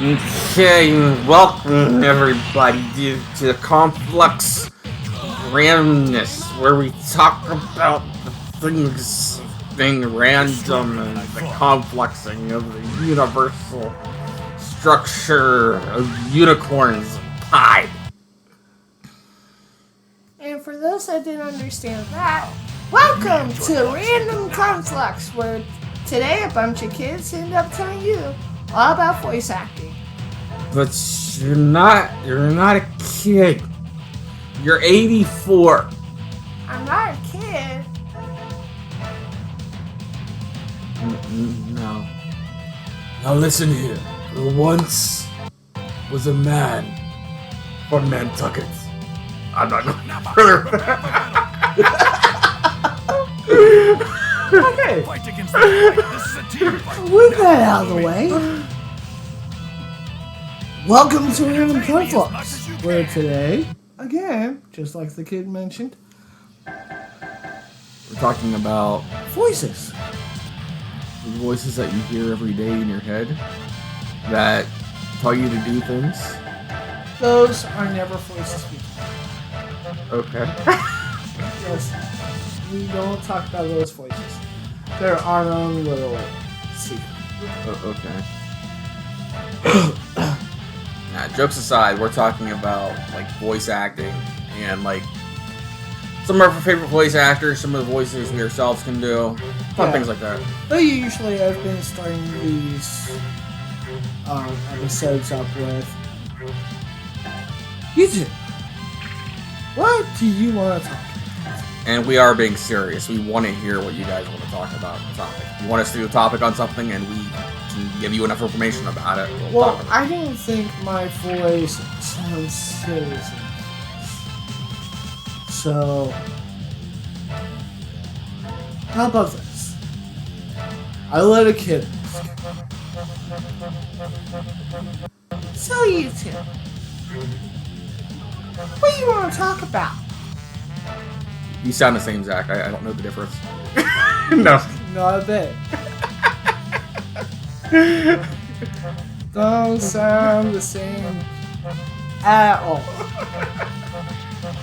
Okay, welcome everybody to the Conflux randomness, where we talk about the things being random and the confluxing of the universal structure of unicorns and pie. And for those that didn't understand that, welcome to Random Conflux, where today a bunch of kids end up telling you all about voice acting. But you're not a kid. You're 84. I'm not a kid. No. Now listen here. There once was a man from Nantucket. I'm not going further. Okay. With that out of the way, welcome to Random Conflux, where today, again, just like the kid mentioned, We're talking about voices. the voices that you hear every day in your head that tell you to do things. Those are never voices we Okay. Yes, we don't talk about those voices. They're our own little secret. Okay. Nah, jokes aside, we're talking about like voice acting and like some of our favorite voice actors, some of the voices we ourselves can do, fun things like that. But usually I've been starting these episodes up with YouTube. What do you want to talk about? And we are being serious. We want to hear what you guys want to talk about on the topic. You want us to do a topic on something and we can give you enough information about it. We'll talk about I don't think my voice sounds serious enough. So, how about this? I let a kid ask. So YouTube, what do you want to talk about? it. You sound the same, Zach. I don't know the difference. No. Not a bit. Don't sound the same at all.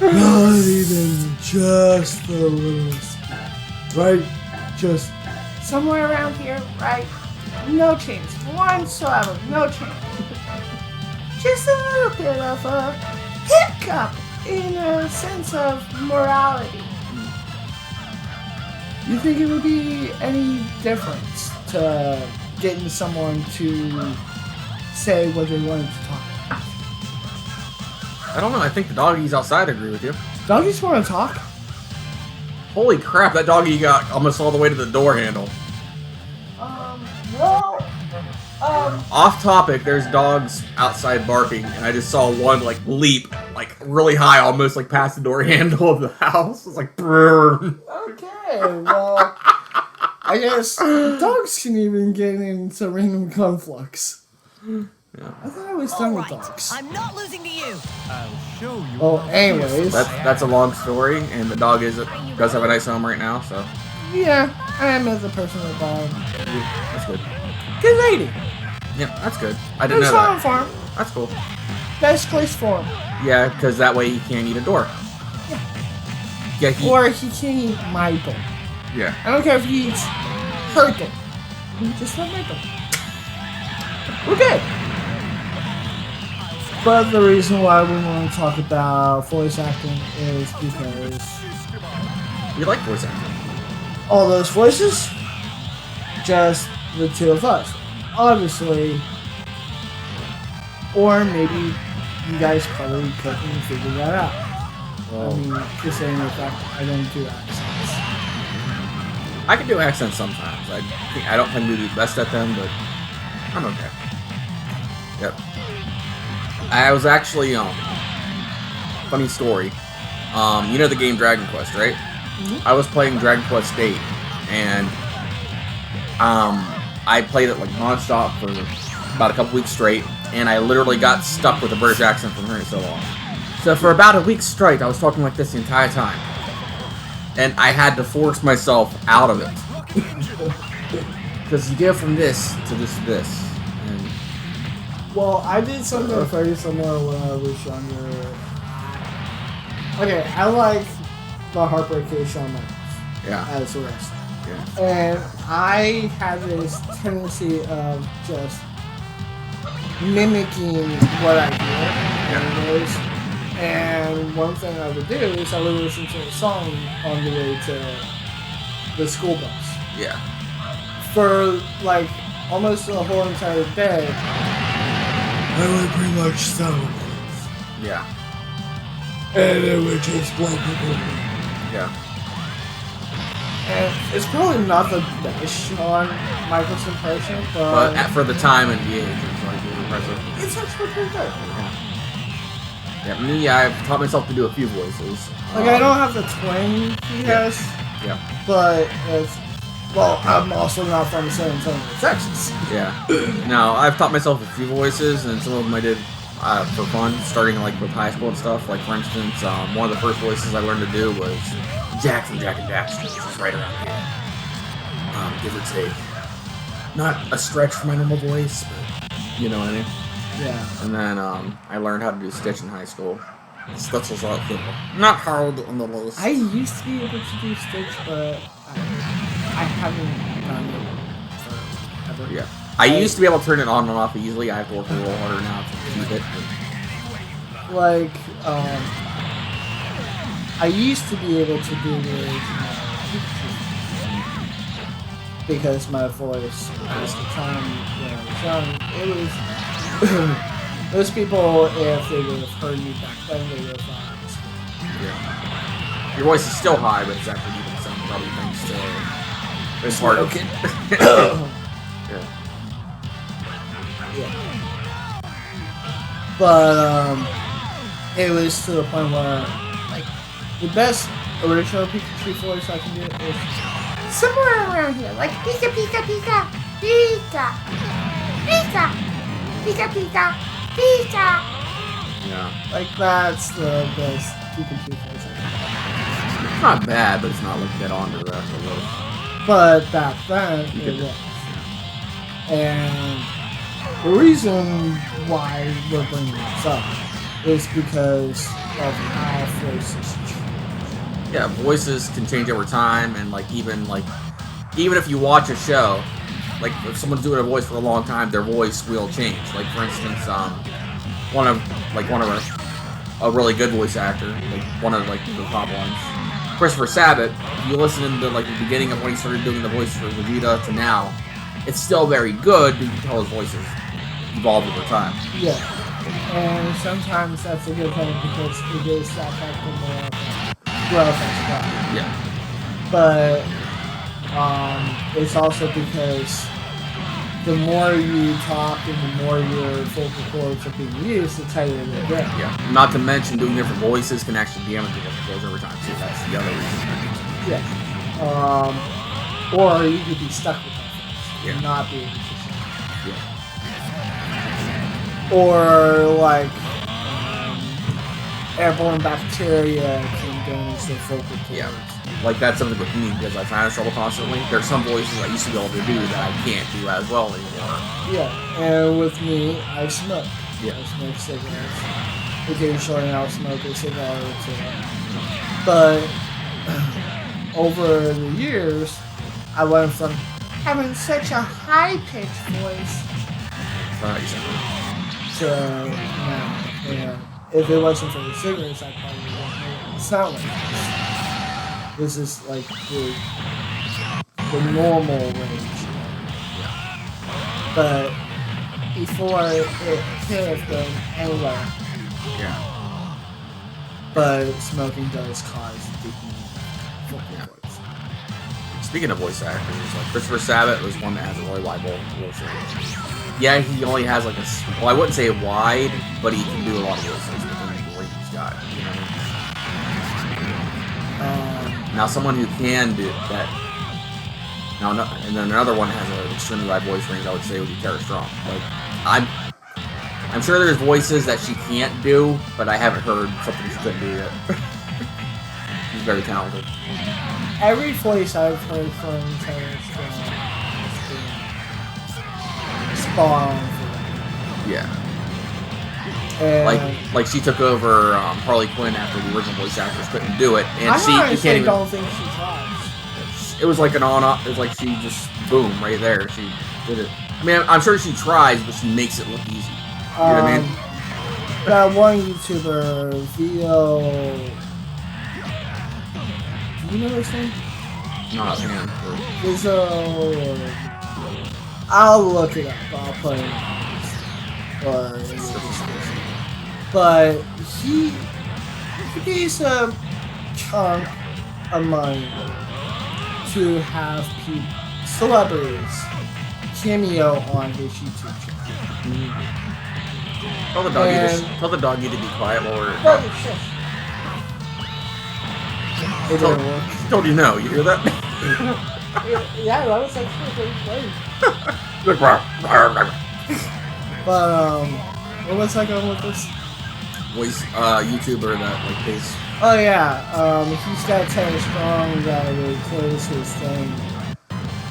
Not even just a little bit. Right? Just somewhere around here, right? No change whatsoever. No change. Just a little bit of a hiccup in a sense of morality. You think it would be any difference to getting someone to say what they wanted to talk about? I don't know. I think the doggies outside agree with you. Doggies want to talk? Holy crap, that doggy got almost all the way to the door handle. Off topic, there's dogs outside barking, and I just saw one like leap, like really high, almost like past the door handle of the house. It's like, brrr. Okay, well, I guess dogs can even get into Random Conflux. Yeah. I thought I was done with dogs. I'm not losing to you. I'll show you. Well, anyways, That's a long story, and the dog does have a nice home right now, so yeah, I am as a person that bought that's good. good lady. Yeah, that's good. I didn't There's know on that. farm. That's cool. Best place for him. Yeah, because that way he can't eat a door. Yeah, Or he can't eat my door. yeah. I don't care if he eats her door. Just not my door. We're good. But the reason why we want to talk about voice acting is because You like voice acting. all those voices, just the two of us. Obviously, or maybe you guys probably couldn't figure that out. I mean, considering the fact I don't do accents. I can do accents sometimes. I don't tend to do the best at them, but I'm okay. Yep. I was actually funny story. You know the game Dragon Quest, right? Mm-hmm. I was playing Dragon Quest 8, and I played it like nonstop for about a couple weeks straight, and I literally got stuck with a British accent from hearing it so long. So for about a week straight, I was talking like this the entire time, and I had to force myself out of it. Because you go from this to just this. And Well, I did something very similar when I was younger. Okay, I like the Heartbreak Kid Shawn Michaels as a wrestler. Yeah. And I had this tendency of just mimicking what I hear. And one thing I would do is I would listen to a song on the way to the school bus. Yeah. For like almost the whole entire day, I would pretty much sound like this. Yeah. And it would just blow people away. Yeah. And it's probably not the best Shawn Michaels impression, but for the time and the age, it's like impressive. it's actually pretty good. Yeah, me, I've taught myself to do a few voices. Like, I don't have the twang he has, but it's, well, I'm also not from San Antonio, Texas. Yeah. No, I've taught myself a few voices, and some of them I did for fun, starting like with high school and stuff. Like, for instance, one of the first voices I learned to do was Jack from Jack and Daxter, which is right around here. Give or take. Not a stretch for my normal voice, but you know what I mean? Yeah. And then I learned how to do Stitch in high school. Stitch was not hard on the lowest. I used to be able to do Stitch, but I haven't done it forever. Yeah. I used to be able to turn it on and off easily. I have to work a little harder now to keep it. Like, I used to be able to do the original because my voice at the time when I was young, it was those people, if they would have heard me back then, they would have thought. Yeah. Your voice is still high, but it's actually even some probably thanks to it's hard. Yeah. But it was to the point where like the best original Pikachu voice I can do is somewhere around here, like Pika Pika Pika Pika Pika Pika Pika Pika. Yeah. Like that's the best Pikachu voice I can do. It's not bad, but it's not like dead on to the rest of those. But back then it was. And the reason why we're bringing this up is because of how voices change. Yeah, voices can change over time, and even if you watch a show, like if someone's doing a voice for a long time, their voice will change. Like for instance, one of a really good voice actor, like one of the top ones, Christopher Sabat. If you listen to the beginning of when he started doing the voice for Vegeta to now, it's still very good, but you can tell his voice has evolved over time. Yeah, and sometimes that's a good thing because it gives that factor more growth as well. Yeah. But it's also because the more you talk and the more your vocal cords are being used, the tighter they get. Yeah. Not to mention doing different voices can actually damage the different voices over time too. That's the other reason. Yeah. Or you could be stuck with that voice and not be able to sing. Yeah. Or airborne bacteria can damage the vocal cords. Yeah. Like that's something with me because I find trouble constantly. There's some voices I used to be able to do that I can't do as well anymore. Yeah, and with me, I smoke. Yeah. I smoke cigarettes. Occasionally I'll smoke a cigar or two. But over the years, I went from having such a high-pitched voice to now. And if it wasn't for the cigarettes, I probably wouldn't know what it sound like. This is like the normal range. But before it could have been anywhere. Yeah. But smoking does cause deepening vocal cords. Speaking of voice actors, Christopher Sabat was one that has a really wide voice range. Yeah, he only has I wouldn't say wide, but he can do a lot of voices within the range he's got. You know what I mean? Now, someone who can do that. Now, and then another one has an extremely wide voice range. I would say would be Tara Strong. I'm sure there's voices that she can't do, but I haven't heard something she couldn't do yet. She's very talented. Every voice I've heard from Tara Strong has been spot on for that. Yeah. And like she took over Harley Quinn after the original voice actors couldn't do it, and I you can't honestly even. don't think she tries. It was like an on-off. It was like she just boom right there. She did it. I mean, I'm sure she tries, but she makes it look easy. You know what I mean? That one YouTuber, Vio. Do you know this name? Not man. Vizzo. I'll look it up. I'll put it or in the description. But he pays a chunk of money to have celebrities cameo on his YouTube channel. Tell the doggy to be quiet while we're. It didn't work. Told you no. You hear that? Yeah, that was actually pretty funny. But what was I going with this? Voice YouTuber that like pays. Oh yeah, he's got Taylor Strong that replays his thing.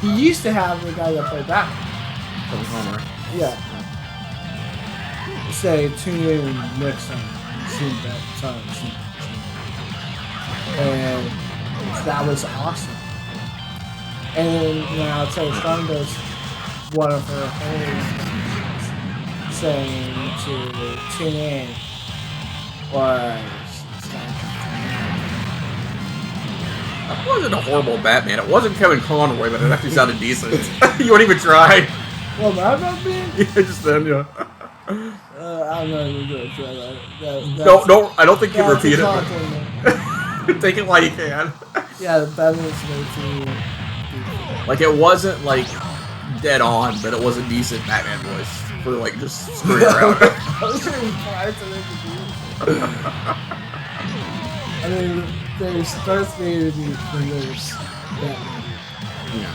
He used to have the guy that played Batman. Kevin Conroy. Yeah. Say tune in next time. See that time. And that was awesome. And now Taylor Strong does one of her whole saying to tune in or That wasn't a horrible Batman. It wasn't Kevin Conroy, but it actually sounded decent. You wouldn't even try. well, my Batman? Yeah, just then, yeah. I'm not even going to try that. No, I don't think you that's repeat a it. compliment. Take it while you can. Yeah, the Batman's way too. Like, it wasn't, like, dead on, but it was a decent Batman voice for, like, just screwing around. I mean, there's Darth Vader and there's Batman. Yeah.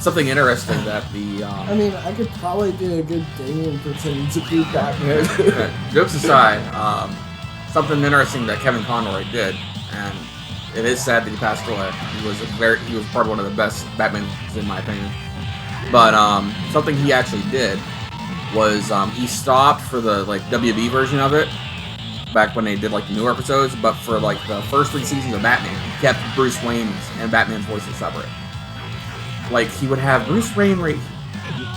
Something interesting that the... I mean, I could probably do a good Damien pretending to be Batman. Jokes aside, something interesting that Kevin Conroy did, and it is sad that he passed away. He was probably one of the best Batmans in my opinion. But something he actually did was he stopped for the like WB version of it back when they did like the newer episodes, but for like the first 3 seasons of Batman, he kept Bruce Wayne's and Batman's voices separate. Like he would have Bruce Wayne right.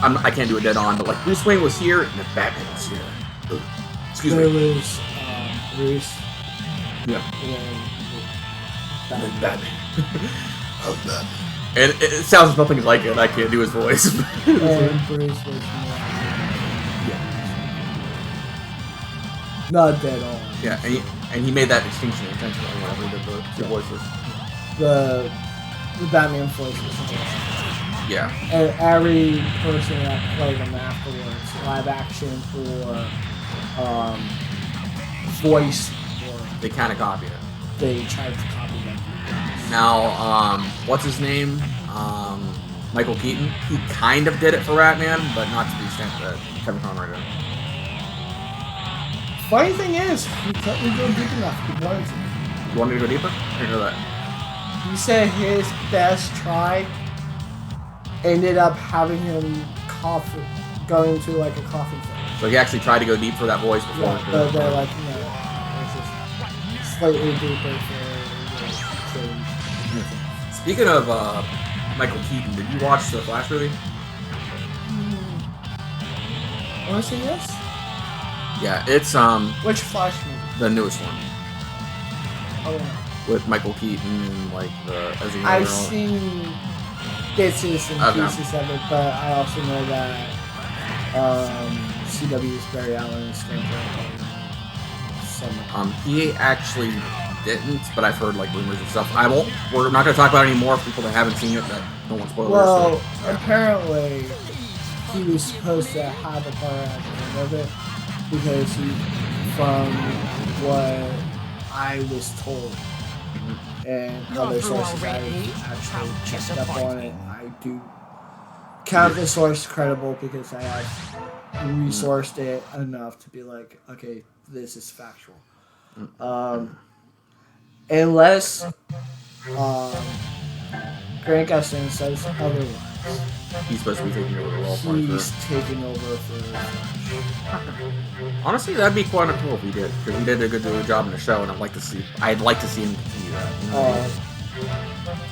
I can't do it dead on, but like Bruce Wayne was here and the Batman was here. Excuse there me. was Bruce. Yeah. And Batman. And it sounds nothing like it. I can't do his voice. and Bruce was more. Not dead on. Yeah, and he made that distinction intentionally whenever he did the 2 voices. The Batman voice was amazing. Yeah. And every person that played them afterwards, live action or voice, or They kind of copied it. they tried to copy them. Now, what's his name? Michael Keaton. He kind of did it for Batman, but not to the extent that Kevin Conroy did. Funny thing is, he couldn't go deep enough. He wanted to. You want me to go deeper? I didn't know that. He said his best try ended up having him going to like a coffin thing. So he actually tried to go deep for that voice before. Yeah, but they're like, no, it's just slightly deeper for change. Speaking of Michael Keaton, did you watch the Flash movie? Want to see this? Yeah, it's Which Flash movie? the newest one Oh, yeah. with Michael Keaton and like the Ezra Miller. I've seen bits and Okay. pieces of it, but I also know that CW's Barry Allen is going to He actually didn't, but I've heard like rumors and stuff. We're not going to talk about it anymore for people that haven't seen it that don't want spoilers. Well, so, yeah. apparently he was supposed to have a part at the end of it because from what I was told and other sources I actually checked up on it, I do count the source credible because I have resourced it enough to be like, okay, this is factual. Unless Grant Gustin says otherwise. He's supposed to be taking over the role. He's taking over for Flash. Honestly, that'd be quite cool if he did, because he did a good job in the show, and I'd like to see him continue that. You know?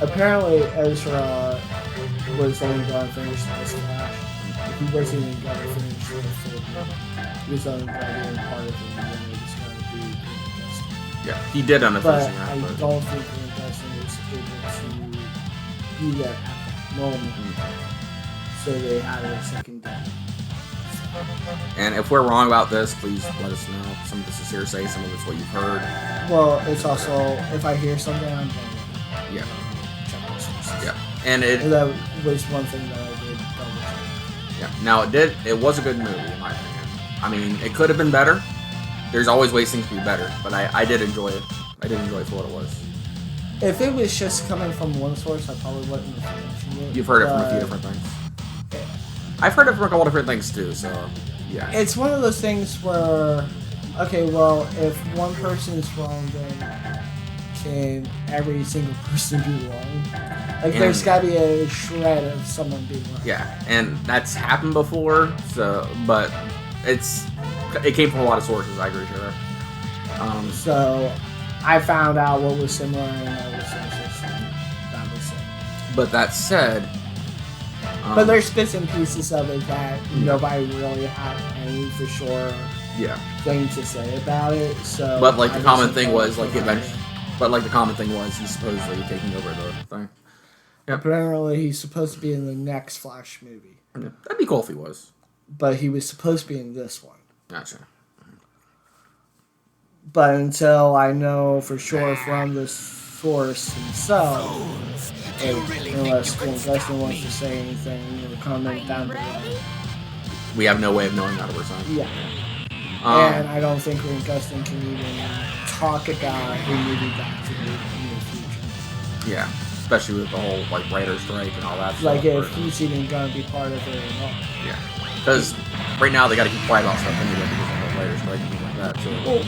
Apparently, Ezra was only going to finish this match. He wasn't even going to finish the full game. He was only going to be part of it, and then it was going to be Dustin. Yeah, he did on the But finishing I match. don't think Dustin was able to be there at that moment. So they had a second day. And if we're wrong about this, please let us know. Some of this is hearsay, some of it's what you've heard. Well, it's also, if I hear something, I'm going to Yeah. check those sources. Yeah. And That was one thing that I did double check. yeah. Now it was a good movie in my opinion. I mean, it could have been better. There's always ways things can be better, but I did enjoy it. I did enjoy it for what it was. If it was just coming from one source, I probably wouldn't have mentioned it. You've heard it from a few different things. I've heard it from a couple different things too, so yeah. It's one of those things where, okay, well, if one person is wrong, then can every single person be wrong? Like, there's got to be a shred of someone being wrong. Yeah, and that's happened before, so, but it came from a lot of sources, I agree with you there. So, I found out what was similar and other sources, and that was it. But that said... but there's bits and pieces of it that nobody really had any for sure thing to say about it. So, but like the common thing was like he's supposedly taking over the thing. Yep. Apparently, he's supposed to be in the next Flash movie. Yeah. That'd be cool if he was. But he was supposed to be in this one. Gotcha. But until I know for sure from the source himself, unless Dustin wants to say anything or comment down below. We have no way of knowing 100%. Yeah. And I don't think Dustin can even talk about who movie back to the near future. Yeah. Especially with the whole like writer's strike and all that stuff. Like if he's even gonna be part of it or not. Yeah. Because right now they gotta keep quiet about stuff anyway because of the whole writer's strike and things like that. So well,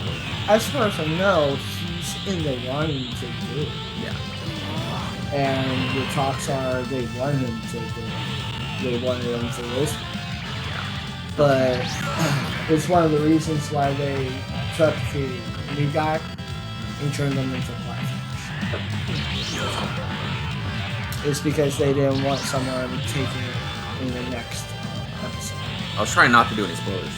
as far as I know, he's in the running to do it. Yeah. And the talks are they want him to do it. They wanted him for this. But it's one of the reasons why they took the new guy and turned him into Black Flash. It's because they didn't want someone taking it in the next episode. I was trying not to do any spoilers.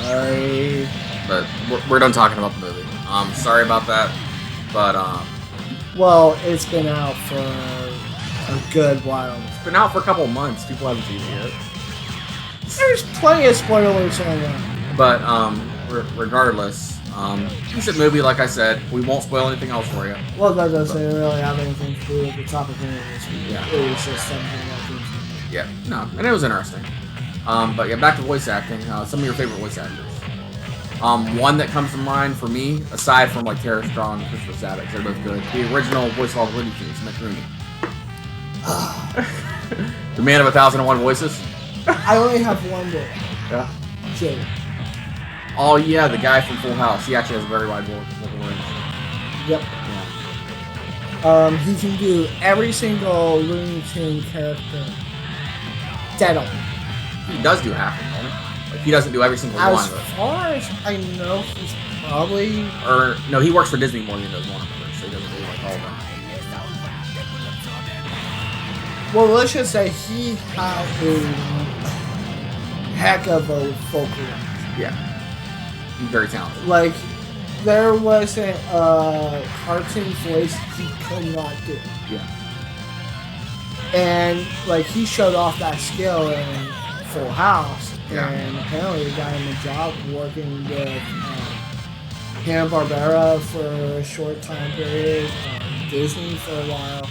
Sorry. But we're done talking about the movie. Sorry about that. But well, it's been out for a good while. It's been out for a couple of months. People haven't seen it yet. There's plenty of spoilers on that. But regardless, decent movie. Like I said, we won't spoil anything else for you. Well, that doesn't really have anything to do with the topic of this movie. Yeah. It was just something that was. Yeah, no, and it was interesting. But yeah, back to voice acting. Some of your favorite voice actors. One that comes to mind for me, aside from like Tara Strong and Christopher Sabat, they're both good. The original voice of all the Looney Tunes, Mick Rooney. The man of 1,001 voices. I only have one there. Yeah. Jay. Oh yeah, the guy from Full House. He actually has a very wide vocal range. Yep. Yeah. He can do every single Looney Tune character. Dead on. He does do half of them, doesn't he? Like, he doesn't do every single one As of it. far as I know, he's probably. Or no, he works for Disney more than he does Warner Brothers, so he doesn't do like all of them. Well, let's just say he had a heck of a vocal range. Yeah. He's very talented. Like, there wasn't a cartoon voice he could not do. Yeah. And, like, he showed off that skill in Full House. Yeah. And apparently he got him a job working with Hanna-Barbera for a short time period, Disney for a while.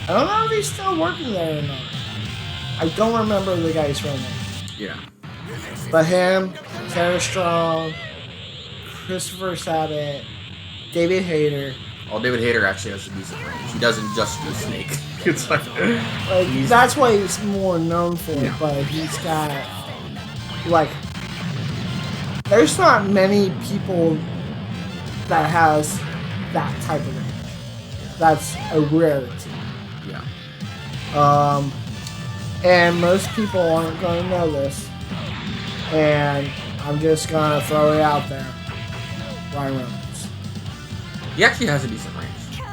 I don't know if he's still working there or not. I don't remember the guy's real name. Yeah. But him, Tara Strong, Christopher Sabat, David Hayter. Well, David Hayter actually has a decent range. He doesn't just do Snake. It's like That's what he's more known for, Yeah. but he's got, like, there's not many people that has that type of range. That's a rarity. yeah. And most people aren't going to know this. And I'm just going to throw it out there. Ryan Reynolds. He actually has a decent range.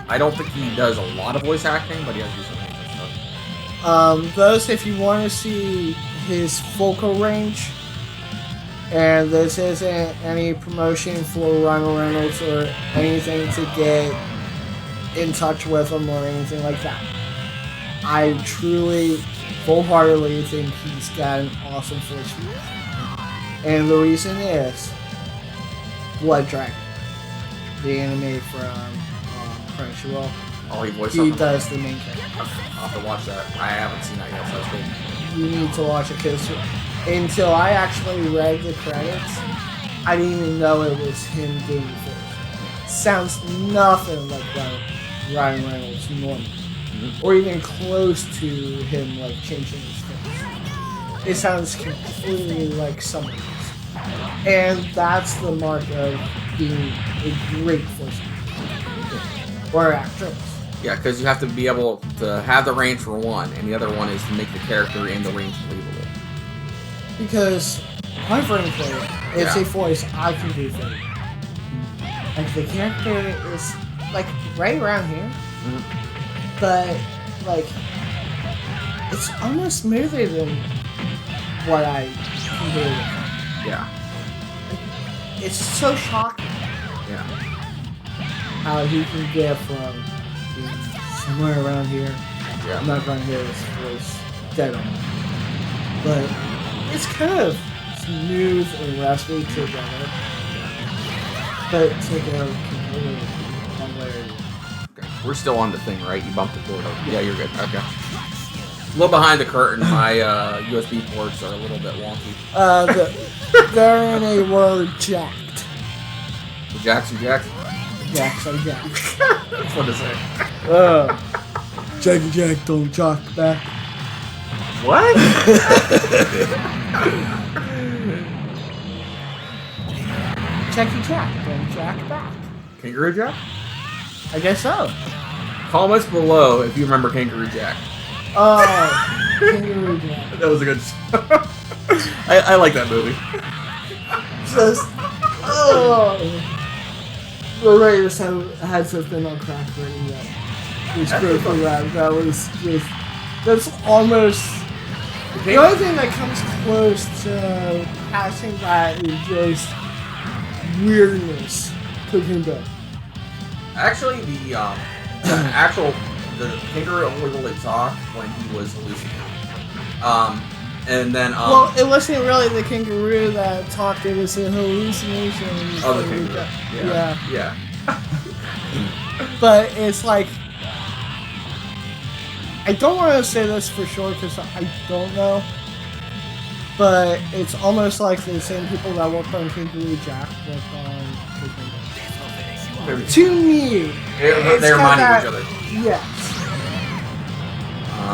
I don't think he does a lot of voice acting, but he has decent range and stuff. Those, if you want to see his vocal range, and this isn't any promotion for Ryan Reynolds or anything to get in touch with him or anything like that. I truly, full-heartedly think he's got an awesome voice. And the reason is Blood Dragon, the anime from Crunchyroll. Oh, he voiced He something? does the main character. I'll have to watch that. I haven't seen that yet, so that's good. You need to watch it because until I actually read the credits, I didn't even know it was him doing voice. Sounds nothing like Ryan Reynolds normally, or even close to him like changing his voice. It sounds completely like someone else, and that's the mark of being a great voice actor or actress. Yeah, because you have to be able to have the range for one, and the other one is to make the character in the range believable. Because, quite frankly, it's Yeah. a voice I can do for you. Like, the character is, like, right around here, but, like, it's almost smoother than what I can do with it. Yeah. It's so shocking Yeah. how he can get from being somewhere around here. Yeah. I'm not going to hear his voice dead on. But it's kind of smooth and raspy together. But together completely one way or the other. Okay. We're still on the thing, right? You bumped the cord over. Yeah, you're good. Okay. A little behind the curtain, my USB ports are a little bit wonky. They're in a word jacked. Jackson. Jacks are jacked. That's what to say. Jack, don't jock back. What? Jackie Jack, don't jack back. Kangaroo Jack? I guess so. Comment below if you remember Kangaroo Jack. Oh, Kangaroo Jack. That was a good. I like that movie. Just, oh. The Raiders had something on crack right now. It's great for that. That was just. That's almost. The only thing that comes close to passing that is just weirdness. Cooking Bill. Actually, the kangaroo only really talked when he was hallucinating. And then Well, it wasn't really the kangaroo that talked. It was a hallucination. Oh, the kangaroo. Yeah. But it's like, I don't want to say this for sure because I don't know. But it's almost like the same people that worked on Kangaroo Jack worked on Cooking Bill. To me, They it's remind got each other. Yes.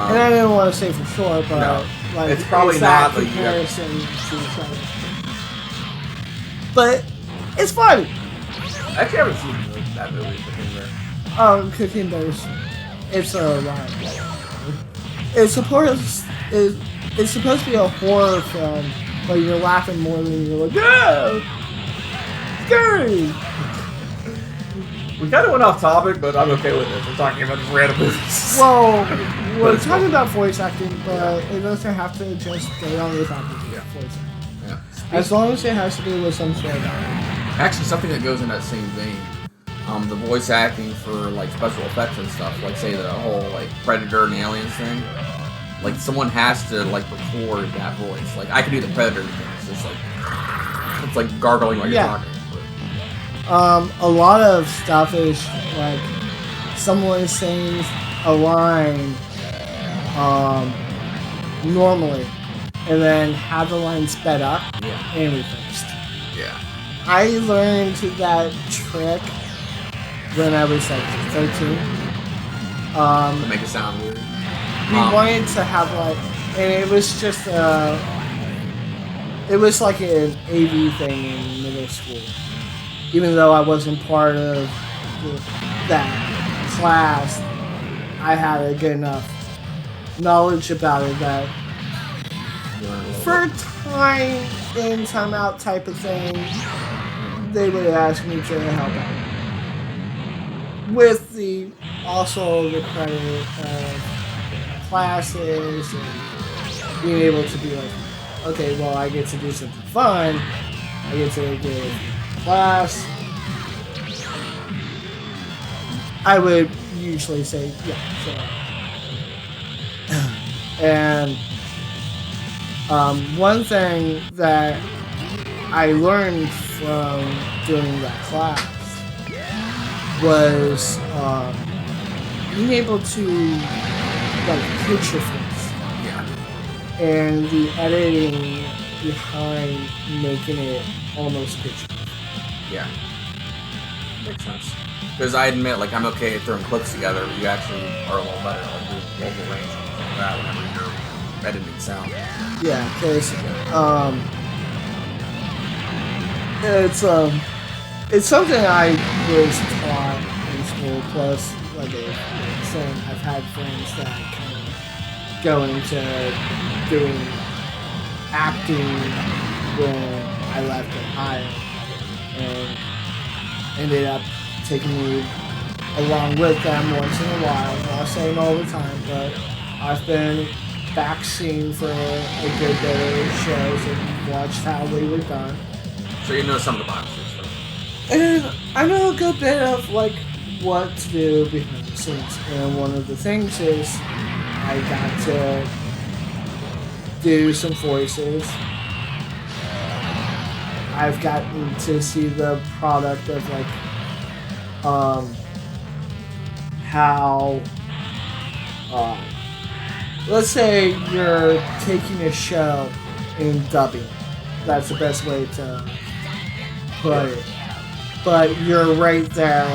And I didn't want to say for sure, but No. like It's probably that not, but you have- comparison to each other. But it's funny. I actually haven't seen that movie. The Kangaroo. Cooking Bears. It's a ride. It's supposed to be a horror film, but you're laughing more than you're like, yeah, scary. We kind of went off topic, but I'm okay with it. We're talking about just random movies. Well, we're it's talking cool. about voice acting, but it doesn't have to just stay on with acting. Yeah. Voice acting. Yeah. As long as it has to do with some sort of Actually, something that goes in that same vein. The voice acting for like special effects and stuff, like say the whole like Predator and Aliens thing. Like someone has to like record that voice. Like I can do the Predator thing. It's like gargling while you're Yeah. talking. a lot of stuff is like someone saying a line normally and then have the line sped up and reversed. Yeah. I learned that trick when I was like 13. To make it sound weird. We wanted to have like, and it was just it was like an AV thing in middle school. Even though I wasn't part of that class, I had a good enough knowledge about it that for time in, time out type of thing, they would ask me to help out. With the also the credit of classes and being able to be like, okay, well, I get to do something fun. I get to give class. I would usually say, yeah, sure. And one thing that I learned from doing that class was being able to like picture things. Yeah. And the editing behind making it almost picture. Yeah. Makes sense. Because I admit, like, I'm okay at throwing clips together, but you actually are a little better at like, doing global range and stuff like that whenever you're editing sound. Yeah, because it's something I was taught in school. Plus, like I've had friends that kind of go into doing acting when I left Ohio, and ended up taking me along with them once in a while. I'm not saying all the time, but I've been backscene for a good bit of shows and watched how they were done. So you know some of the boxes. And I know a good bit of like what to do behind the scenes. And one of the things is I got to do some voices. I've gotten to see the product of like how let's say you're taking a show in dubbing. That's the best way to put it. But you're right there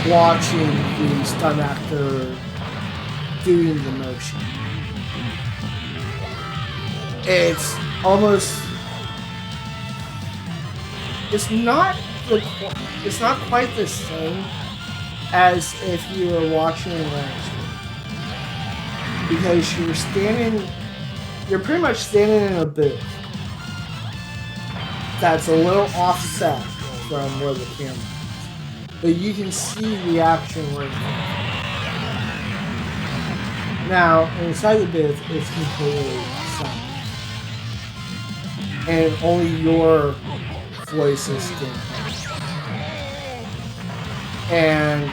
watching the stunt actor doing the motion. It's almost... It's not quite the same as if you were watching a live stream. Because you're pretty much standing in a booth that's a little offset from where the camera is. But you can see the action right now. Now, inside the booth, it's completely silent. And only your voice is still. And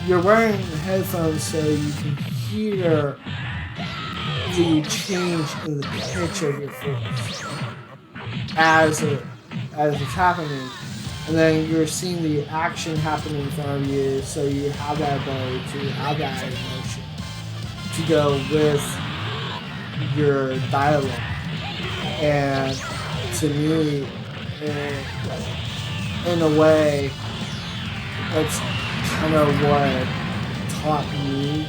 you're wearing headphones so you can hear the change in the pitch of your voice as it's happening. And then you're seeing the action happening in front of you, so you have that ability to have that emotion to go with your dialogue. And to me, in a way, that's kind of what taught me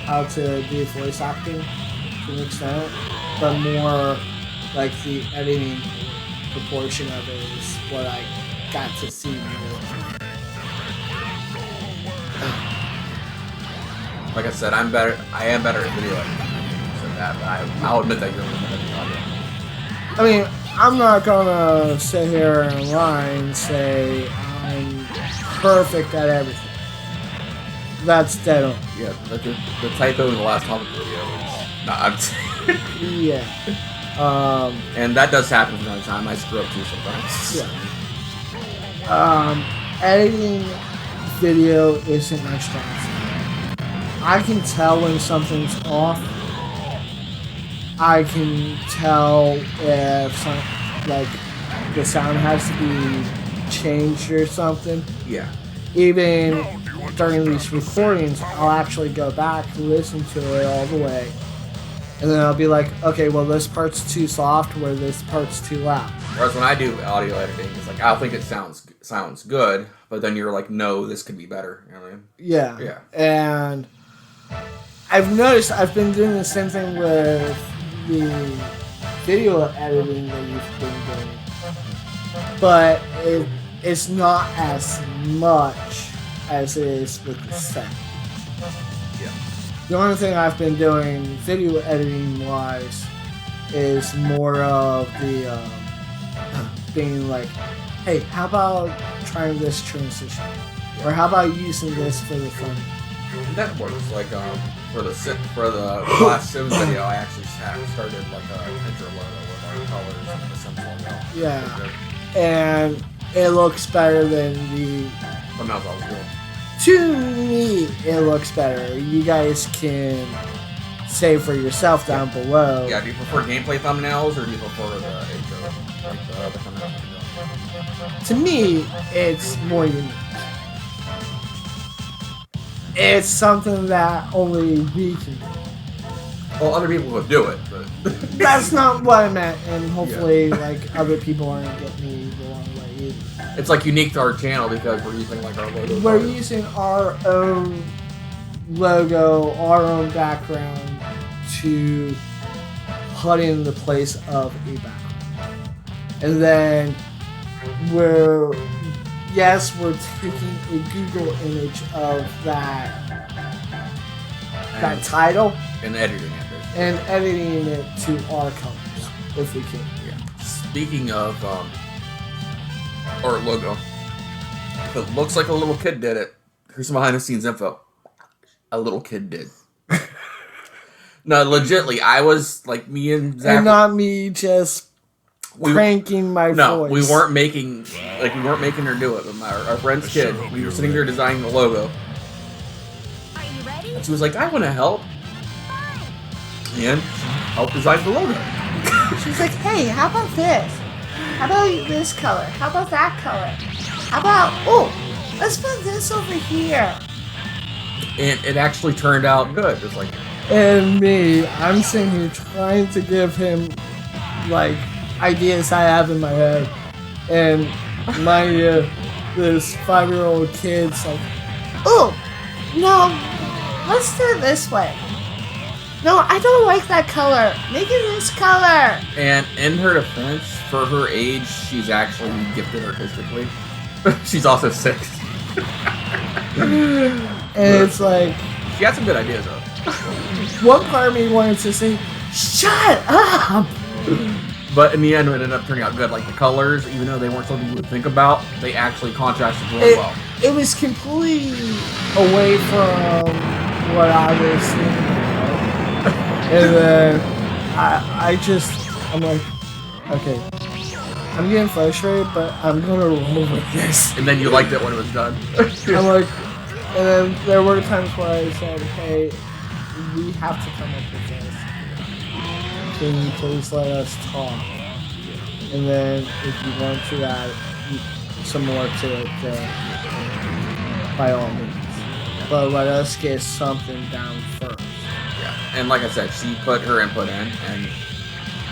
how to do voice acting to an extent, but more like the editing proportion of it is what I got to see more. Like I said, I am better at video editing. So that, I'll admit that you're a little better at audio. I mean, I'm not gonna sit here and lie and say I'm perfect at everything. That's dead on. Yeah, the typo in the last Comic video is... Yeah. And that does happen from time to time. I screw up too sometimes. Yeah. Editing video isn't my strong suit. I can tell when something's off. I can tell if the sound has to be changed or something. Yeah. Even during these recordings, I'll actually go back, listen to it all the way, and then I'll be like, okay, well, this part's too soft, or this part's too loud. Whereas when I do audio editing, it's like, I'll think it sounds good, but then you're like, no, this could be better. You know what I mean? Yeah. Yeah. And I've noticed I've been doing the same thing with the video editing that you've been doing. But it's not as much as it is with the sound. Yeah. The only thing I've been doing video editing wise is more of the being like, hey, how about trying this transition? Or how about using this for the fun? That works. Like for the last Sims video, I actually started like a picture logo with our colors and the Sims logo. Yeah, and it looks better than the. But that was always good. To me, it looks better. You guys can say for yourself down below. Yeah, do you prefer gameplay thumbnails or do you prefer the intro? Like the thumbnails? To me, it's more unique. It's something that only we can do. Well, other people would do it, but That's not what I meant, and hopefully, like, other people aren't getting me the wrong way either. it's like unique to our channel because we're using like our logo. We're using our own logo, our own background to put in the place of a background. And then we're taking a Google image of that title and editing it. and editing it to our colors, if we can. Yeah. Speaking of our logo, if it looks like a little kid did it, here's some behind the scenes info. A little kid did. No, legitly, I was like me and Zach. And not me just cranking my voice. We weren't making her do it. But our friend's kid, we were sitting there designing the logo. Are you ready? And she was like, I want to help. And help design the logo. She's like, hey, how about this? How about this color? How about that color? How about, let's put this over here. And it actually turned out good. It's like, And me, I'm sitting here trying to give him, like, ideas I have in my head. And my, this 5-year-old kid's like, no, let's do it this way. No, I don't like that color. Make it this color. and in her defense, for her age, she's actually gifted artistically. She's also 6. And it's like, She had some good ideas though. one part of me wanted to say, shut up! But in the end, it ended up turning out good. Like the colors, even though they weren't something you would think about, they actually contrasted really well. It was completely away from what I was thinking. And then I'm like, okay, I'm getting frustrated, but I'm gonna roll with this. And then you liked it when it was done. I'm like, and then there were times where I said, hey, we have to come up with this. Can you please let us talk? And then if you want to add some more to it, then by all means. But let us get something down first. Yeah. And like I said, she put her input in, and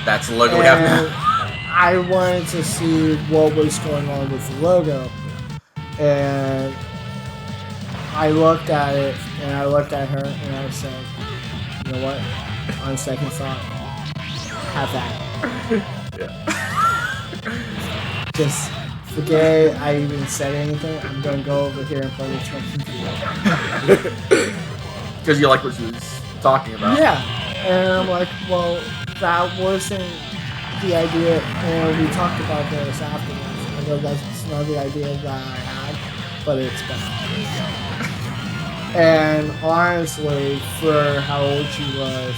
that's the logo we have now. I wanted to see what was going on with the logo. And I looked at it, and I looked at her, and I said, you know what? On second thought, have that. Yeah. Just forget I even said anything. I'm going to go over here and play with my computer. Because you like what she was talking about. Yeah. And I'm like, well, that wasn't the idea. And we talked about this afterwards. I go, that's not the idea that I had, but it's better. And honestly, for how old she was,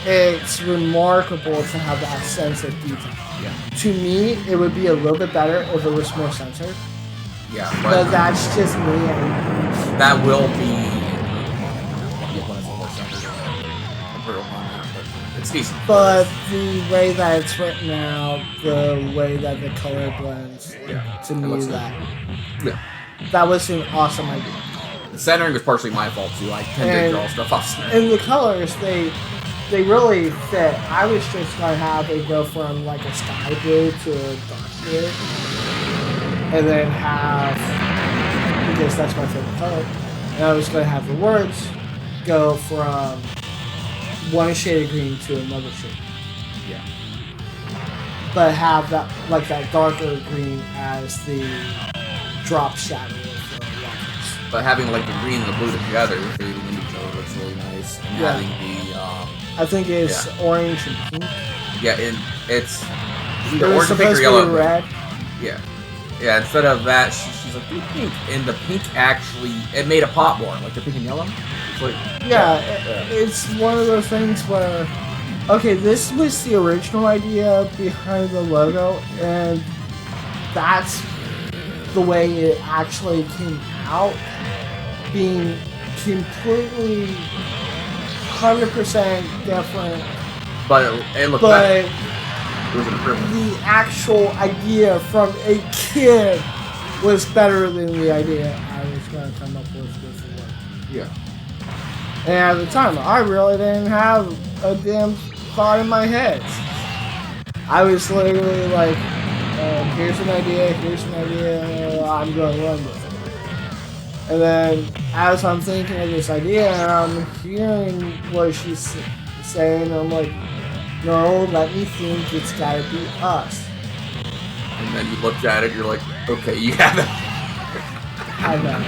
it's remarkable to have that sense of detail. Yeah. To me, it would be a little bit better if it was more censored. Yeah. But that's just me. And that will be when it's more centered. Improved on that, but it's decent. But the way that it's written out, the way that the color blends, to me, looks good. that was an awesome idea. The centering was partially my fault too. I tend to draw stuff off center. And the colors, they really fit. I was just gonna have it go from like a sky blue to a dark blue, and then have, because that's my favorite color, and I was gonna have the words go from one shade of green to another shade. Yeah. But have that, like that darker green as the drop shadow of the letters. but having like the green and the blue together, fading into each other looks really nice. And Yeah. having the I think it's orange and pink. yeah, and it's It either was orange or pink or supposed to yellow. be red. Yeah. Yeah, instead of that, she's like, do pink. And the pink actually, it made a pop more. Like the pink and yellow. It's like, Yeah, it's one of those things where, okay, this was the original idea behind the logo, and that's the way it actually came out, being completely 100% different, But it looked but better. It was an improvement. the actual idea from a kid was better than the idea I was going to come up with before. Yeah. And at the time, I really didn't have a damn thought in my head. I was literally like, here's an idea, I'm going to run with it. And then, as I'm thinking of this idea, and I'm hearing what she's saying, I'm like, no, let me think, it's gotta be us. And then you looked at it, you're like, okay, you have it. I know.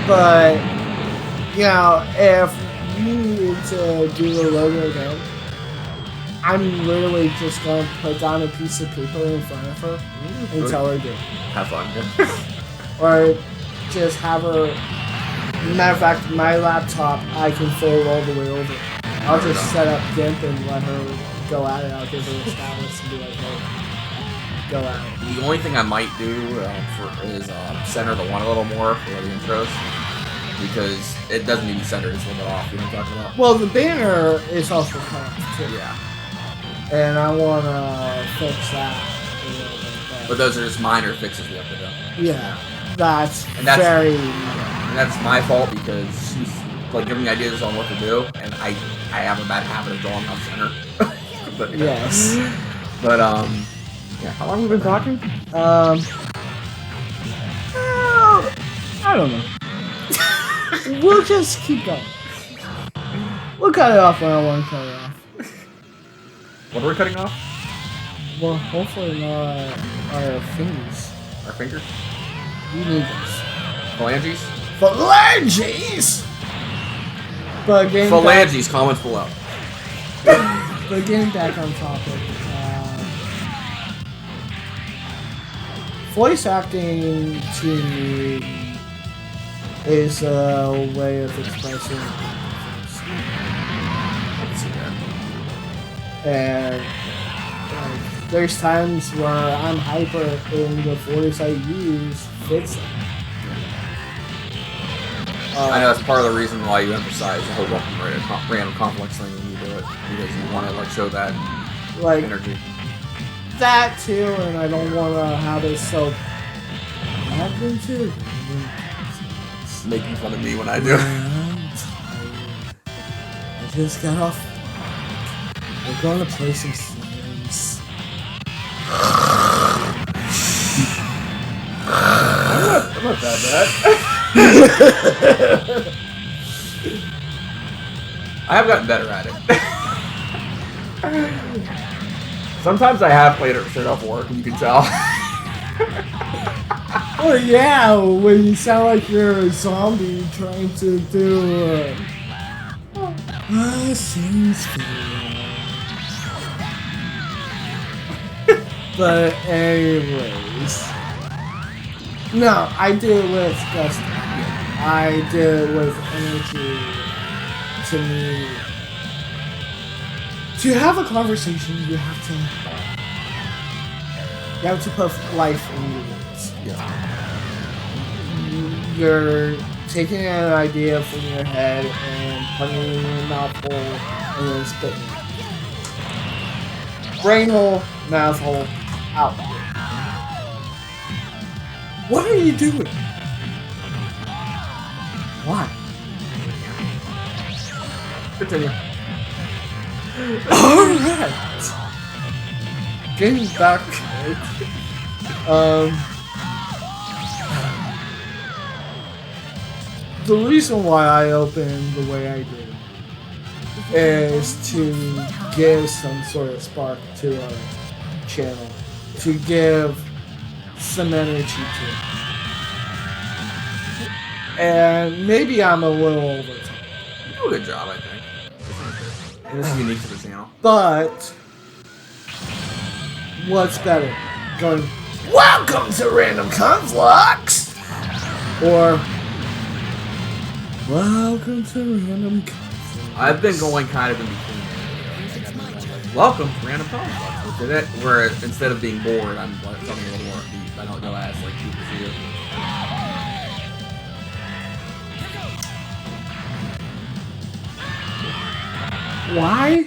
But, you know, if you needed to do the logo again, I'm literally just going to put down a piece of paper in front of her and tell her to. Have fun. Or just have her, matter of fact, my laptop, I can fold all the way over. I'll just set up GIMP and let her go at it. I'll give her a stylus and be like, hey, go at it. The only thing I might do is center the one a little more for the intros. Because it doesn't need to be centered, it's a little bit off, you know what I'm talking about? Well, the banner is also cut off, too. Yeah. And I want to fix that a little bit. But those are just minor fixes we have to do. Yeah, that's And that's- very... And that's my fault because she's like giving me ideas on what to do, and I have a bad habit of drawing off center. But, yeah. Yes. But yeah. How long have we been talking? I don't know. We'll just keep going. We'll cut it off when I want to cut it off. What are we cutting off? Well, hopefully not our fingers. Our fingers? We need this. Phalanges? Phalanges! But getting Phalanges. Comments below. but getting back on topic, voice acting to me is a way of expressing emotions. Let's see that. And like, there's times where I'm hyper and the voice I use fits it. I know that's part of the reason why you emphasize the whole random Conflux thing when you do it, because you want to like show that Like energy. that too, and I don't want to have it so happening too. Making fun of me when I do. I'm tired. I just got off. We're going to play some games. I'm not that bad. I have gotten better at it. Sometimes I have played it straight off work, and you can tell. Oh yeah, when you sound like you're a zombie trying to do seems But anyways, no, I do it with gusto. I do it with energy. To me, to have a conversation, you have to put life in your words. Yeah. You're taking an idea from your head and putting it in your mouth hole and then spitting it. Brain hole, mouth hole, out. What are you doing? Why? Continue. Alright! Getting back to it. The reason why I opened the way I did is to give some sort of spark to our channel. To give some energy to it. And maybe I'm a little over the top. You do a good job, I think. And this is unique to the channel. But what's better? Going, welcome to Random Conflux! Or, welcome to Random Conflux. I've been going kind of in between. Welcome to Random Conflux. Where instead of being bored, I'm like something a little more upbeat. I don't go as like super serious. Why?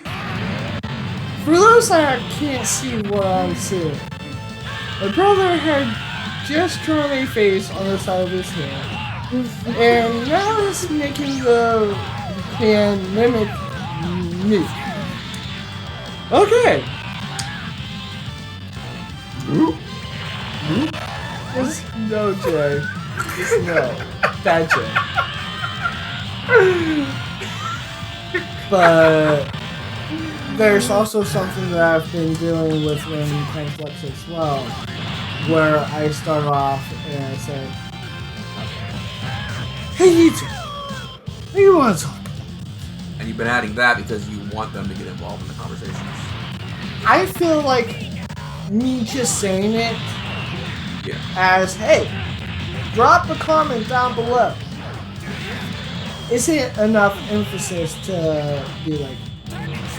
For those that can't see what I'm seeing, my brother had just drawn a face on the side of his hand, and now he's making the hand mimic me. Okay. Just no, Jay. Just no. Bad Jay. But there's also something that I've been doing with Random Conflux as well, where I start off and I say, "Hey, you two, what do you want to talk about?" And you've been adding that because you want them to get involved in the conversations. I feel like me just saying it as, "Hey, drop a comment down below," isn't enough emphasis to be like,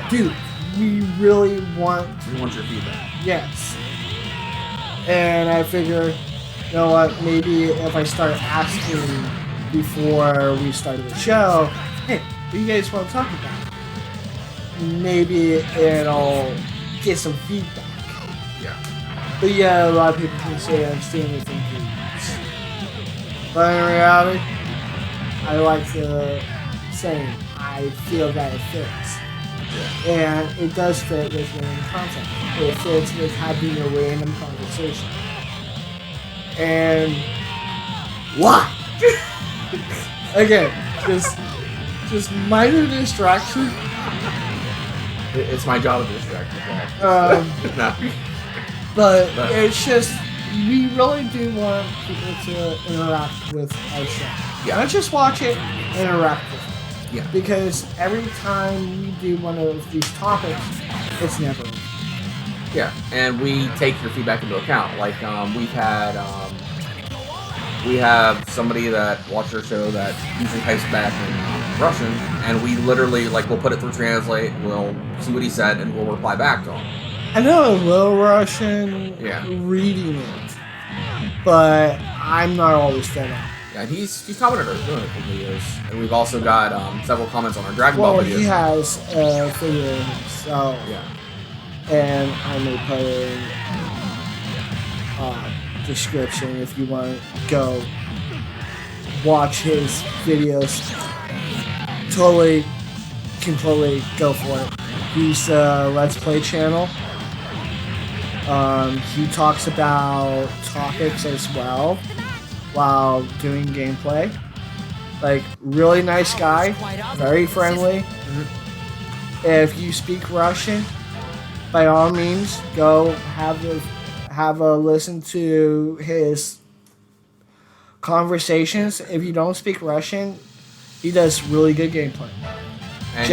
dude, we really want... We want your feedback. Yes. And I figure, you know what, maybe if I start asking before we started the show, "Hey, what do you guys want to talk about?" Maybe it'll get some feedback. Yeah. But yeah, a lot of people can say I'm stealing it from dudes. But in reality, I like to say I feel that it fits. Yeah. And it does fit with random content. It fits with having a random conversation. And why? Again, just minor distraction. It's my job to distract you. No. But it's just, we really do want people to interact with our show. Yeah. Not just watch it, interact with it. Yeah. Because every time we do one of these topics, it's never. Yeah, and we take your feedback into account. Like we have somebody that watched our show that usually types back in Russian, and we literally we'll put it through Translate, we'll see what he said, and we'll reply back to him. I know a little Russian reading it, but I'm not always that up. Yeah, he's commented on doing it for videos, and we've also got several comments on our Dragonball Well, videos. he has a video himself. Yeah. And I may put it in description if you want to go watch his videos. Totally, completely go for it. He's a Let's Play channel. He talks about topics as well while doing gameplay. Like, really nice guy, very friendly. Mm-hmm. If you speak Russian, by all means, go have a listen to his conversations. If you don't speak Russian, he does really good gameplay. And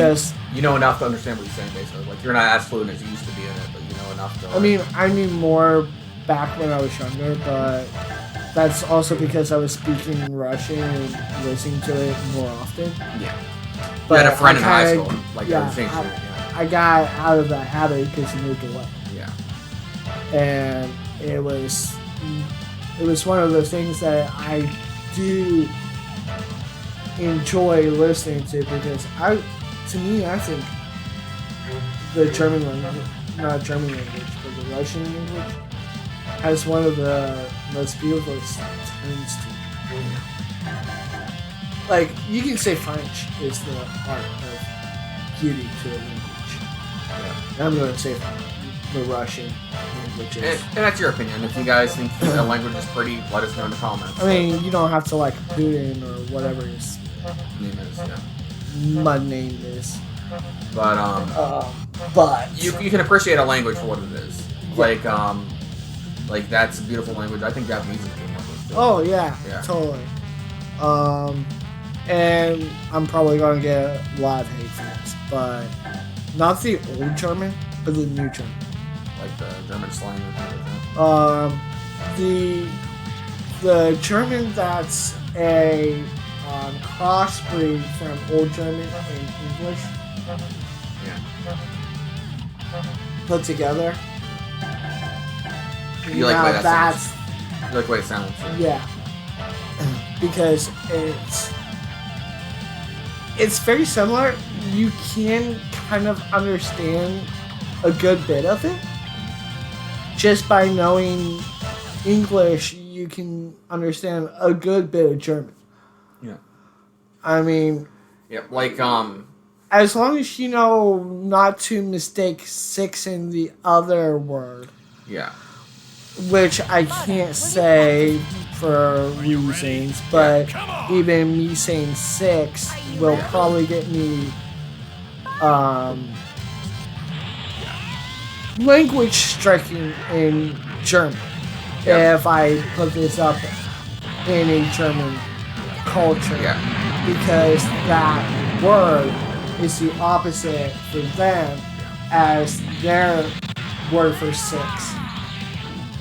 you know enough to understand what he's saying, basically. Like, you're not as fluent as you used to be in it, but you know enough to... I mean, I knew more back when I was younger, but that's also because I was speaking Russian and listening to it more often. Yeah. But you had a friend in high school, I got out of that habit because he moved away. Yeah. And it was one of those things that I do enjoy listening to because I think the German language, not German language, but the Russian language has one of the most beautiful tones to it. Like, you can say French is the art of beauty to a language. Yeah. I'm going to say the Russian language is. And that's your opinion. If you guys think the language is pretty, let us know in the comments. I mean, you don't have to like Putin or whatever his name is, mud name is. But you can appreciate a language for what it is. Yeah. Like that's a beautiful language. I think Japanese is a good language too. Oh yeah, totally. And I'm probably gonna get a lot of hate for this, but not the old German, but the new German. Like the German slang or something like that. The German that's a crossbreed from Old German and English Yeah. put together. You like the Now way that sounds? You like the way it sounds? Yeah, because it's very similar. You can kind of understand a good bit of it just by knowing English. You can understand a good bit of German. Yeah. I mean, Yeah, like as long as you know not to mistake 6 in the other word, yeah. which I can't say for reasons, but even me saying 6 will probably get me language striking in German if I put this up in a German culture. Yeah. Because that word is the opposite for them as their word for 6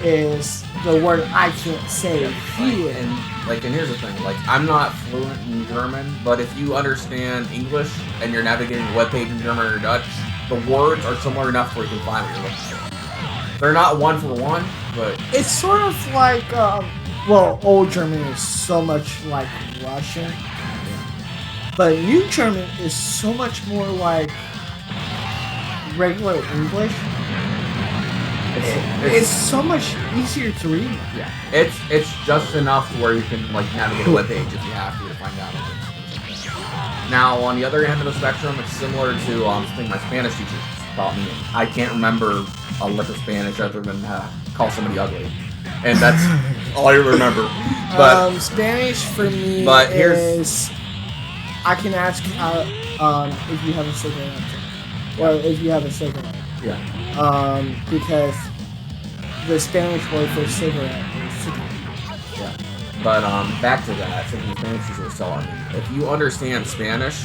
is the word I can't say here. And here's the thing, like I'm not fluent in German, but if you understand English and you're navigating a webpage in German or Dutch, the words are similar enough where you can find what you're looking for. They're not one for one, but It's sort of like, Old German is so much like Russian, but New German is so much more like regular English. It's so much easier to read. yeah, it's just enough to where you can like navigate a webpage if you have to find out. Now, on the other end of the spectrum, it's similar to something my Spanish teacher taught me. I can't remember a lick of Spanish other than call somebody ugly, and that's all I remember. But Spanish for me is I can ask if you have a cigarette, or if you have a cigarette. yeah. Because the Spanish word for cigarette is cigarette. Yeah. But back to that, something the Spanish teacher was telling me. If you understand Spanish,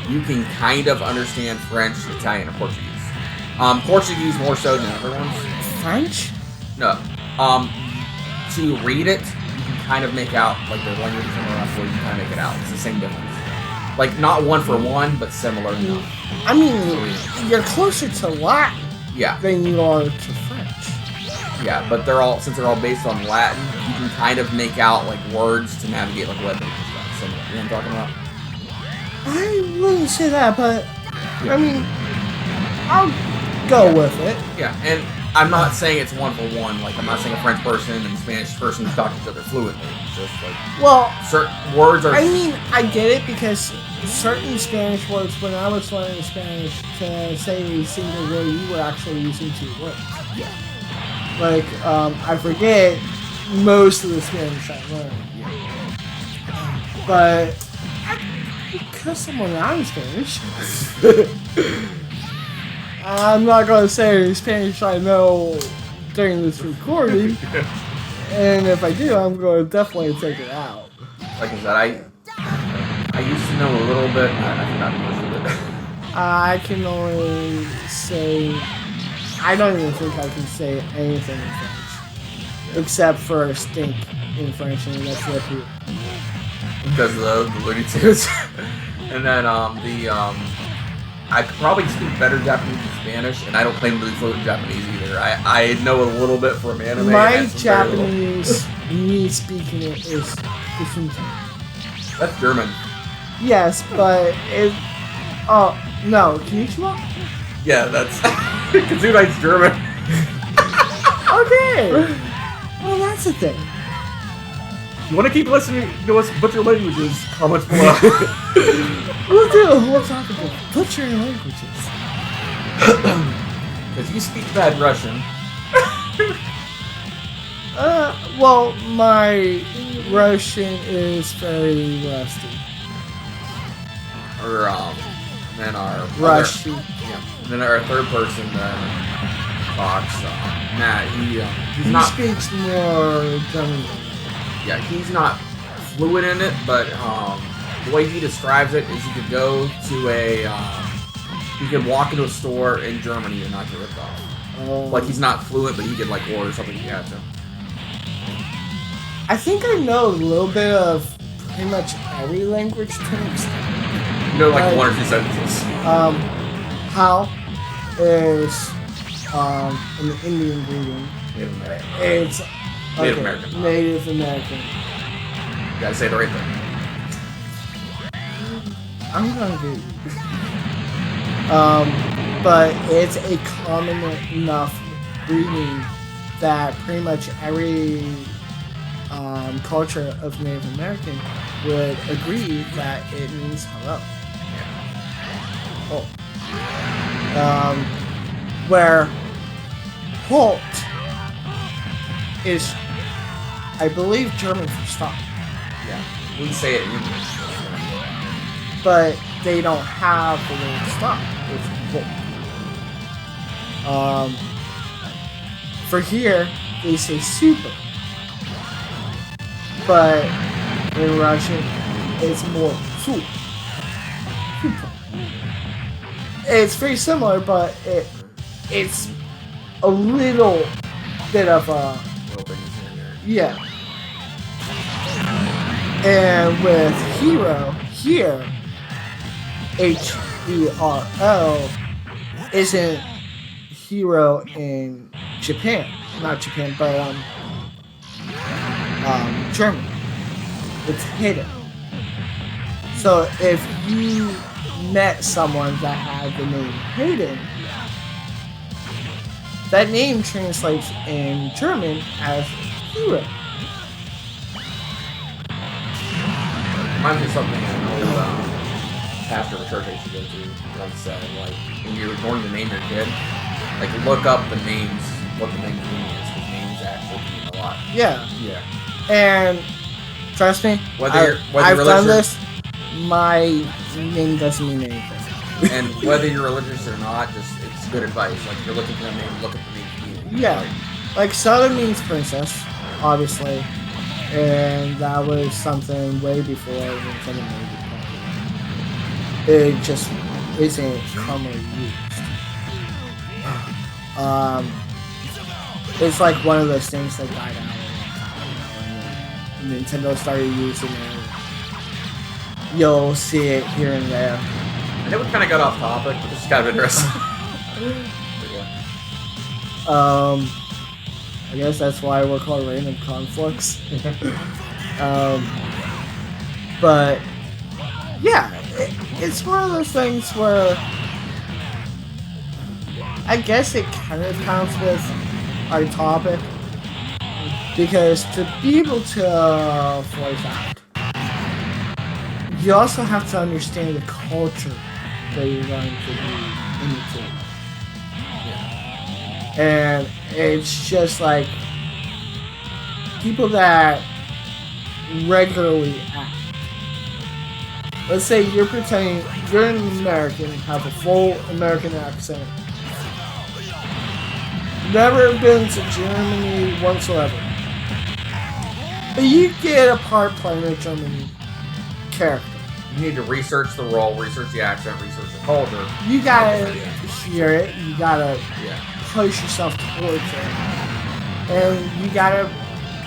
you can kind of understand French, Italian, and Portuguese. Portuguese more so than other ones. French? No. To read it, you can kind of make out like the language is similar enough where you can kind of make it out. It's the same difference. Like not one for one, but similar enough. I mean, you're closer to Latin Yeah. than you are to French. Yeah, but since they're all based on Latin, you can kind of make out like words to navigate like web pages and stuff. Similar. You know what I'm talking about? I wouldn't say that, but I mean, I'll go with it. Yeah, and I'm not saying it's one for one. Like I'm not saying a French person and a Spanish person talk to each other fluently. It's just like Well, certain words are. I mean, I get it because certain Spanish words, when I was learning Spanish, to say a single word, you were actually using 2 words. Yeah. Like, I forget most of the Spanish I learned. But because I'm learning Spanish, I'm not going to say any Spanish I know during this recording. And if I do, I'm going to definitely take it out. Like I said, I used to know a little bit. I forgot most of it. I can only say... I don't even think I can say anything in French. Except for stink in French, and that's what you... Because of the Looney Tunes. And then I could probably speak better Japanese than Spanish, and I don't claim to be fluent in Japanese either. I know a little bit from anime. My Japanese, me speaking it, is Gesundheit. That's German. Yes, but it... Oh, no. Konnichiwa? Yeah, that's... Gesundheit's German. Okay. Well, that's the thing. If you want to keep listening to us butcher languages, comments below. We'll talk about butchering languages. Because you speak bad Russian. Well, my Russian is very rusty. Or, then our... Rusty. Yeah. Then our third person talks, Matt, he's He not... speaks more German. Yeah, he's not fluid in it, but the way he describes it is you could go to you could walk into a store in Germany and not get ripped off. Like, he's not fluent, but he could, like, order something if you had to. I think I know a little bit of pretty much every language to an extent. You know, like 1 or 2 sentences. How is an Indian greeting. Native American. It's Native American. Native American. You gotta say the right thing. I'm gonna get you. But it's a common enough greeting that pretty much every culture of Native American would agree that it means hello. Oh. Where halt is, I believe, German for stop. Yeah. We say it in English. But they don't have the word stop. It's halt. For here, they say super. But in Russian, it's more su. Super. It's very similar, but it's a little bit of a... Yeah. And with hero, here, H-E-R-O isn't hero in Japan. Not Japan, but Germany. It's hidden. So if you met someone that had the name Hayden, that name translates in German as hero. Reminds me of something an old pastor of a church I used to go to once said, like, when you're going to name your kid, like, look up the names, what the name's meaning is, because names actually mean a lot. Yeah. Yeah. And trust me, I've done this. My name doesn't mean anything. And whether you're religious or not, it's good advice. Like, you're looking for the name, look at the name's meaning. Yeah. Like, Southern means princess, obviously. And that was something way before Nintendo made it. It just isn't commonly used. It's like one of those things that died out. And Nintendo started using it. You'll see it here and there. I know we kind of got off topic, but this is kind of interesting. I guess that's why we're called random conflicts. But yeah, it's one of those things where I guess it kind of counts with our topic, because to be able to voice act, you also have to understand the culture that you're going to be into. And it's just like people that regularly act. Let's say you're pretending you're an American, have a full American accent, never been to Germany whatsoever, but you get a part playing a German character. You need to research the role, research the accent, research the culture. You gotta hear it, you gotta Yeah. push yourself towards it, and you gotta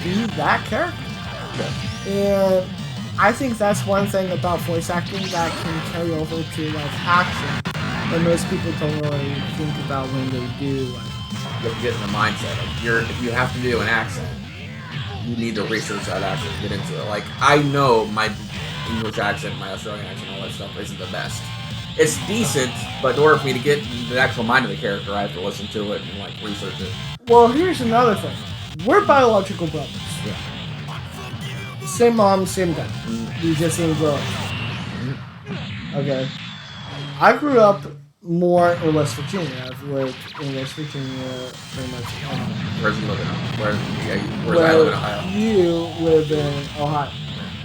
be that character. And I think that's one thing about voice acting that can carry over to like action, and most people don't really think about when they do. Like, You have to get in the mindset. Like, if you have to do an accent, you need to research that accent, get into it. Like, I know my English accent, my Australian accent, all that stuff isn't the best. It's decent, but in order for me to get the actual mind of the character, I have to listen to it and like research it. well, here's another thing: we're biological brothers. Yeah. Same mom, same dad. We just didn't grow up. Okay. I grew up more in West Virginia. I've lived in West Virginia pretty much. Where's you live in? Where's I live in Ohio? You live in Ohio.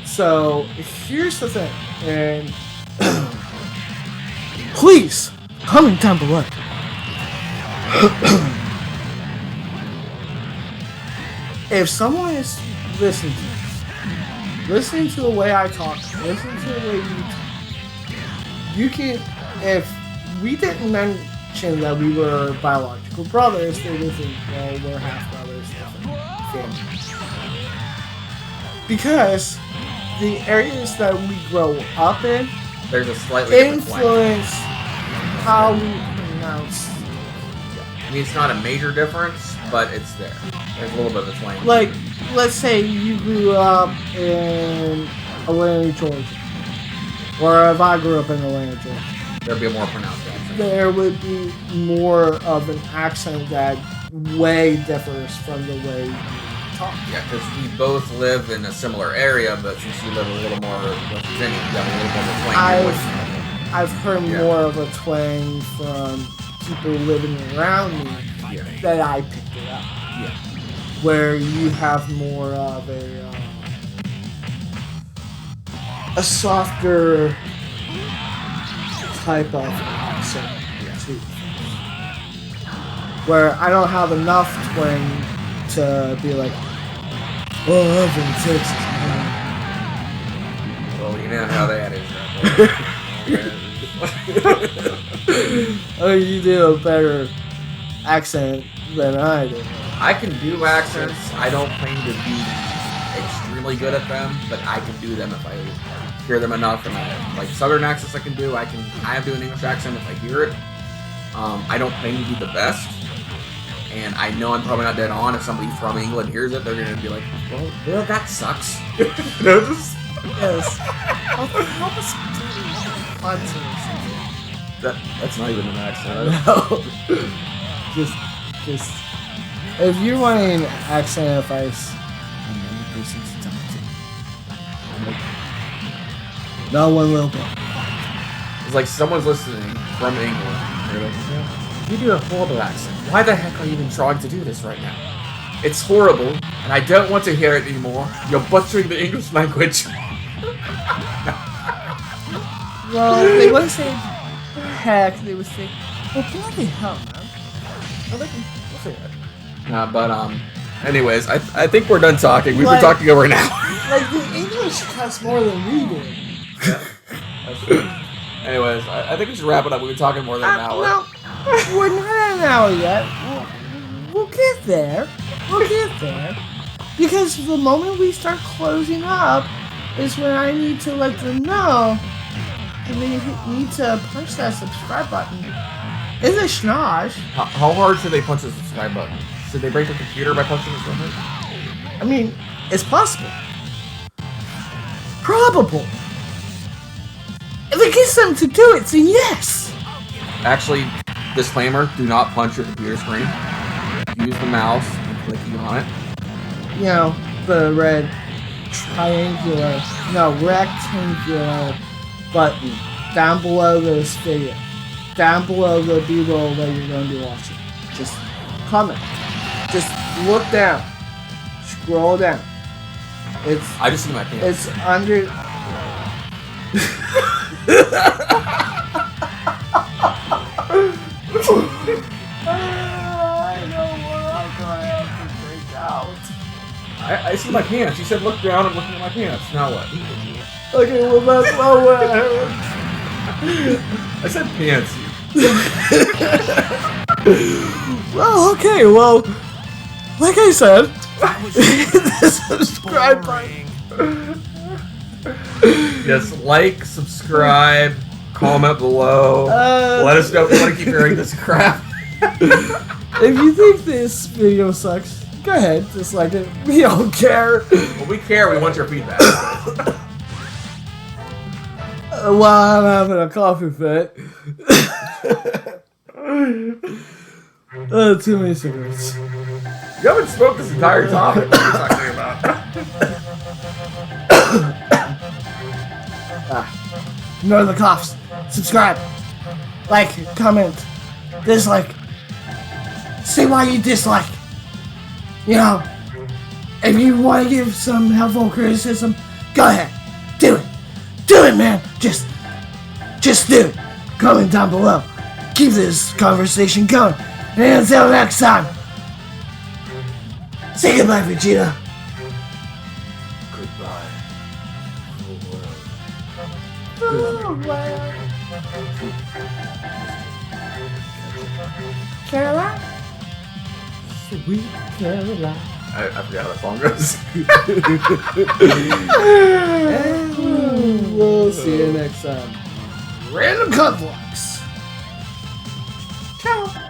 So here's the thing, and please comment down below. If someone is listening to this Listening to the way I talk, listening to the way you talk, you can, if we didn't mention that we were biological brothers, they would think, well, we're half brothers, different families. Because the areas that we grow up in There's a slightly different twang. influence how we pronounce. I mean, it's not a major difference, but it's there. There's a little bit of a twang. Like, let's say you grew up in Atlanta, Georgia. Or if I grew up in Atlanta, Georgia. There'd be a more pronounced accent. There would be more of an accent that way differs from the way you talk. Yeah, because we both live in a similar area, but since you live a little more West Virginia, you have a little bit of a twang. in your voice. I've heard more of a twang from people living around me that I picked it up. Yeah. Where you have more of a softer type of accent too. Where I don't have enough twang to be like, oh, I'm from Texas. Well, you know how that is, right? Oh, you do a better accent than I do. I can do accents. I don't claim to be extremely good at them, but I can do them if I hear them enough. And like Southern accents, I can do. I do an English accent if I hear it. I don't claim to be the best, and I know I'm probably not dead on. If somebody from England hears it, they're gonna be like, "Well, that sucks." Yes. Help us do That's not even an accent. No. just, if you're wanting an accent advice, I'm the only person to talk to. No one will be. It's like someone's listening from England. They're like, "Yeah, you do a horrible accent. Why the heck are you even trying to do this right now? It's horrible, and I don't want to hear it anymore. You're butchering the English language." Well, they wouldn't say heck, they would say, well, bloody hell, man. Well, they can say that. But anyways, I think we're done talking. We've Like- been talking over an hour. Like, the English cuss more than we do. Anyways, I think we should wrap it up. We've been talking more than an hour. No, we're not at an hour yet. We'll get there. We'll get there. Because the moment we start closing up is when I need to let them know and they need to punch that subscribe button. It's a schnoz. How hard should they punch the subscribe button? Should they break the computer by punching it so hard? I mean, it's possible. Probable. If it gets them to do it, then yes. Actually, disclaimer, do not punch your computer screen. Use the mouse and clicking on it. You know, the red rectangular button down below this video. Down below the B-roll that you're going to be watching. Just comment. Just look down. Scroll down. I just see my pants. It's under... I know what I'm going to have to break out. I see my pants. You said look down. I'm looking at my pants. Now what? Okay, well that's not what I heard. I said pants. Well, okay, well, like I said, the subscribe button. Yes, like, subscribe, comment below. Let us know if you want to keep hearing this crap. If you think this video sucks, go ahead, dislike it. We don't care. Well, we care. We want your feedback. While I'm having a coffee fit. Too many cigarettes. You haven't smoked this entire topic. What are you talking about? Ignore the coughs. Subscribe. Like, comment, dislike. Say why you dislike. You know, if you want to give some helpful criticism, go ahead. Do it. Do it, man. Just do it. Comment down below. Keep this conversation going. And until next time, say goodbye, Vegeta. Goodbye. well. Caroline? Sweet Caroline. I forgot how that song goes. And we'll see you next time. Random Conflux. Ciao.